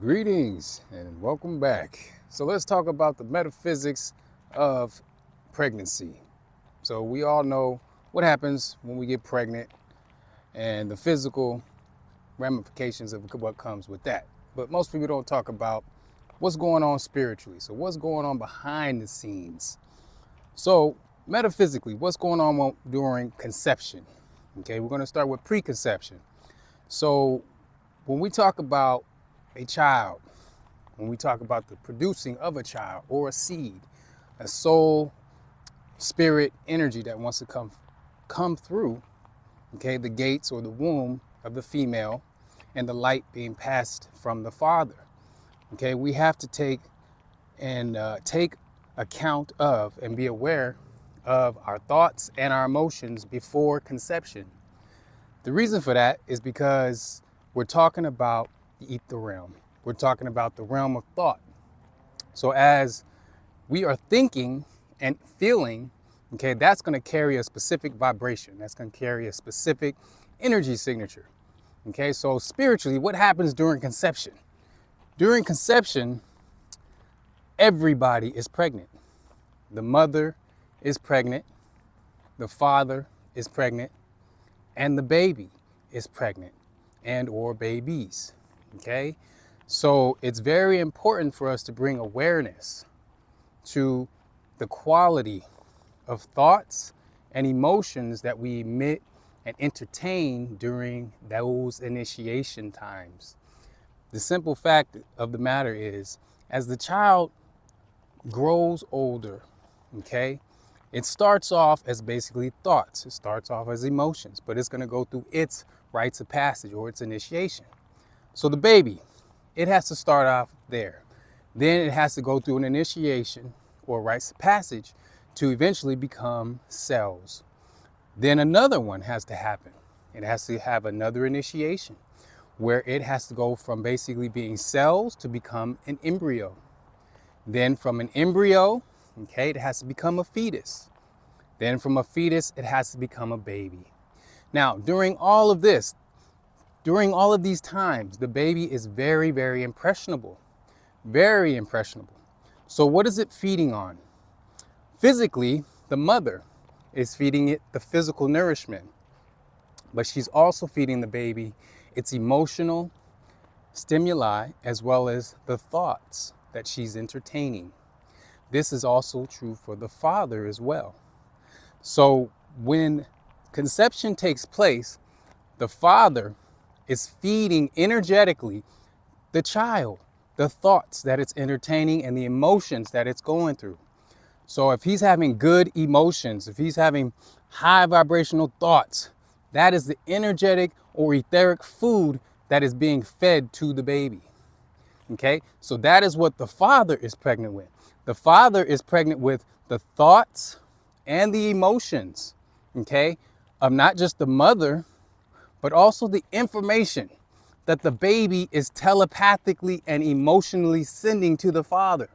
Greetings and welcome back. So let's talk about the metaphysics of pregnancy. So we all know what happens when we get pregnant and the physical ramifications of what comes with that. But most people don't talk about what's going on spiritually. So what's going on behind the scenes? So metaphysically, what's going on during conception? Okay, we're going to start with preconception. So when we talk about a child, when we talk about the producing of a child or a seed, a soul, spirit, energy that wants to come through, okay, the gates or the womb of the female and the light being passed from the father. Okay, we have to take account of and be aware of our thoughts and our emotions before conception. The reason for that is because we're talking about the ether realm. We're talking about the realm of thought. So as we are thinking and feeling, okay, that's going to carry a specific vibration. That's going to carry a specific energy signature. Okay, so spiritually, what happens during conception? During conception, everybody is pregnant. The mother is pregnant, the father is pregnant, and the baby is pregnant and or babies. Okay, so it's very important for us to bring awareness to the quality of thoughts and emotions that we emit and entertain during those initiation times. The simple fact of the matter is, as the child grows older, okay, it starts off as basically thoughts. It starts off as emotions, but it's going to go through its rites of passage or its initiation. So the baby, it has to start off there. Then it has to go through an initiation or rites of passage to eventually become cells. Then another one has to happen. It has to have another initiation where it has to go from basically being cells to become an embryo. Then from an embryo, okay, it has to become a fetus. Then from a fetus, it has to become a baby. Now, during all of these times, the baby is very, very impressionable. Very impressionable. So what is it feeding on? Physically, the mother is feeding it the physical nourishment, but she's also feeding the baby its emotional stimuli as well as the thoughts that she's entertaining. This is also true for the father as well. So when conception takes place, the father is feeding energetically the child, the thoughts that it's entertaining and the emotions that it's going through. So if he's having good emotions, if he's having high vibrational thoughts, that is the energetic or etheric food that is being fed to the baby. Okay, so that is what the father is pregnant with. The father is pregnant with the thoughts and the emotions, okay, of not just the mother, but also the information that the baby is telepathically and emotionally sending to the father.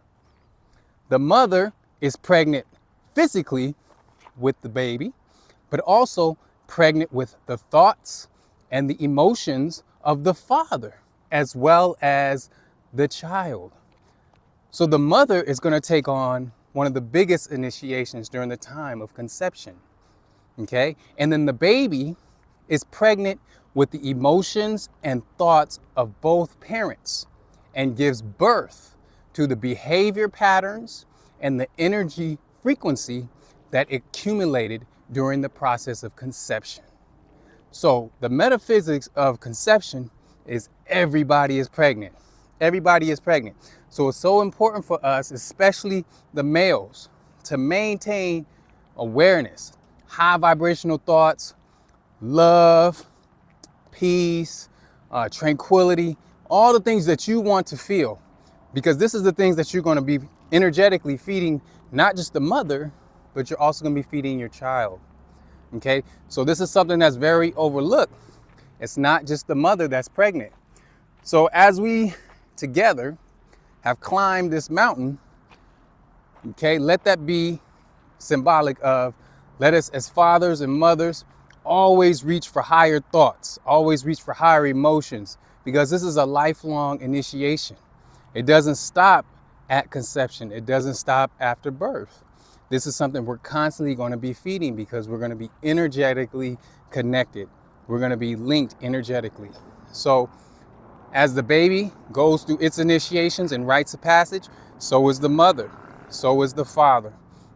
The mother is pregnant physically with the baby, but also pregnant with the thoughts and the emotions of the father, as well as the child. So the mother is going to take on one of the biggest initiations during the time of conception. Okay, and then the baby is pregnant with the emotions and thoughts of both parents and gives birth to the behavior patterns and the energy frequency that accumulated during the process of conception. So the metaphysics of conception is everybody is pregnant. Everybody is pregnant. So it's so important for us, especially the males, to maintain awareness, high vibrational thoughts, love, peace, tranquility, all the things that you want to feel, because this is the things that you're going to be energetically feeding not just the mother, but you're also going to be feeding your child. Okay, so this is something that's very overlooked. It's not just the mother that's pregnant. So as we together have climbed this mountain, okay, let that be symbolic of, let us as fathers and mothers always reach for higher thoughts, always reach for higher emotions, because this is a lifelong initiation. It doesn't stop at conception. It doesn't stop after birth. This is something we're constantly going to be feeding because we're going to be energetically connected. We're going to be linked energetically. So as the baby goes through its initiations and rites of passage, so is the mother, so is the father.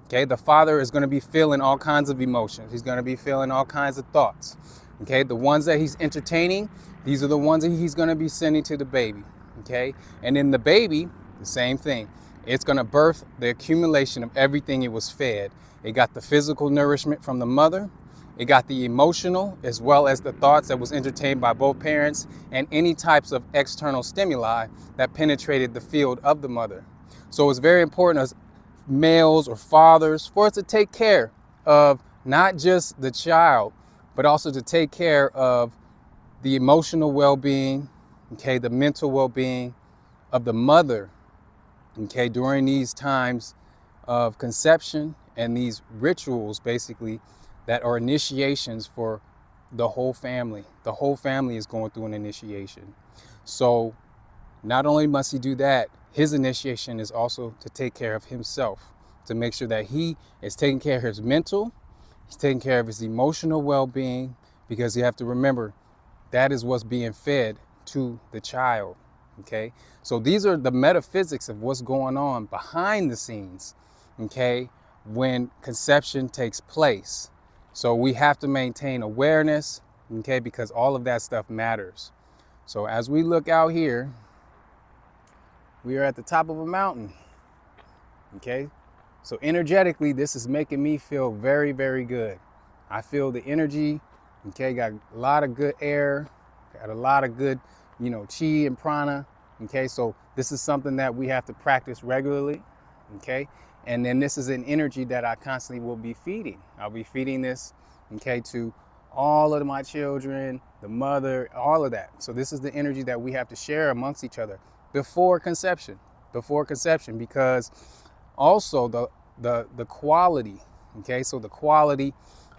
Okay, the father is going to be feeling all kinds of emotions. He's going to be feeling all kinds of thoughts. Okay, the ones that he's entertaining, these are the ones that he's going to be sending to the baby. Okay, and in the baby, the same thing. It's going to birth the accumulation of everything it was fed. It got the physical nourishment from the mother. It got the emotional as well as the thoughts that was entertained by both parents and any types of external stimuli that penetrated the field of the mother. So it's very important as males or fathers for us to take care of not just the child, but also to take care of the emotional well-being, okay, the mental well-being of the mother, okay, during these times of conception and these rituals basically that are initiations for the whole family. The whole family is going through an initiation. So not only must he do that, his initiation is also to take care of himself, to make sure that he is taking care of his mental, he's taking care of his emotional well-being, because you have to remember that is what's being fed to the child. Okay, so these are the metaphysics of what's going on behind the scenes, okay, when conception takes place. So we have to maintain awareness, okay, because all of that stuff matters. So as we look out here, we are at the top of a mountain, okay? So energetically, this is making me feel very, very good. I feel the energy, okay, got a lot of good air, got a lot of good, chi and prana, okay? So this is something that we have to practice regularly, okay? And then this is an energy that I constantly will be feeding. I'll be feeding this, okay, to all of my children, the mother, all of that. So this is the energy that we have to share amongst each other before conception, because also the quality, okay, so the quality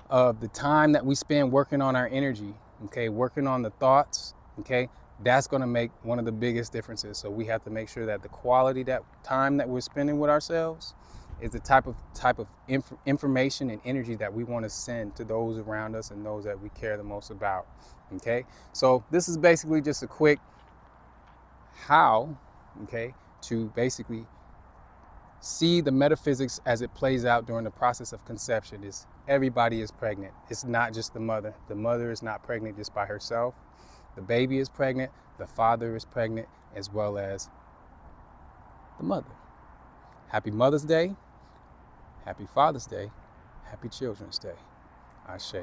of the time that we spend working on our energy, okay, working on the thoughts, okay, that's going to make one of the biggest differences. So we have to make sure that the quality, that time that we're spending with ourselves, is the type of information and energy that we want to send to those around us and those that we care the most about. Okay, so this is basically just a quick how, okay, to basically see the metaphysics as it plays out during the process of conception. Is everybody is pregnant. It's not just the mother. The mother is not pregnant just by herself. The baby is pregnant. The father is pregnant, as well as the mother. Happy Mother's Day. Happy Father's Day. Happy Children's Day. Ashe.